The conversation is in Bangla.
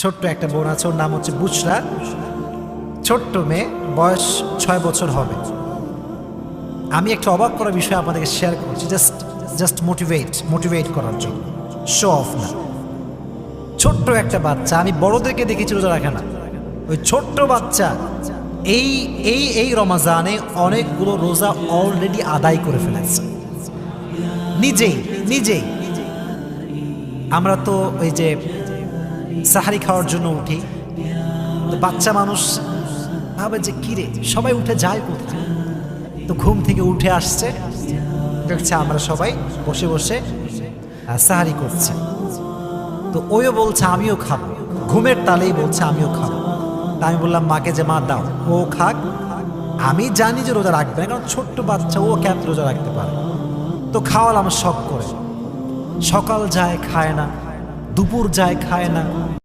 ছোট্ট একটা বোন আছে, ওর নাম হচ্ছে বুশরা, ছোট্ট মেয়ে, বয়স 6 বছর হবে। আমি একটা অবাক করার বিষয় আপনাদেরকে শেয়ার করছি, জাস্ট মোটিভেট করার জন্য, শো অফ না। ছোট্ট একটা বাচ্চা, আমি বড়দেরকে দেখেছি রোজা রাখে না, ওই ছোট্ট বাচ্চা এই এই এই রমাজানে অনেকগুলো রোজা অলরেডি আদায় করে ফেলেছে নিজেই। আমরা তো ওই যে সাহারি খাওয়ার জন্য উঠি, তো বাচ্চা মানুষ ভাবে যে কিরে সবাই উঠে যায় কোথায়, তো ঘুম থেকে উঠে আসছে, দেখছে আমরা সবাই বসে বসে সাহারি করছে, তো ওইও বলছে আমিও খাবো, ঘুমের তালেই বলছে আমিও খাবো। তা আমি বললাম মাকে যে মা দাও, ও খাক, আমি জানি যে রোজা রাখবে না, কারণ ছোট্ট বাচ্চা, ও কেমন রোজা রাখতে পারে, তো খাওয়ালাম শখ করে। সকাল যায় খায় না, দুপুর যায় খায় না,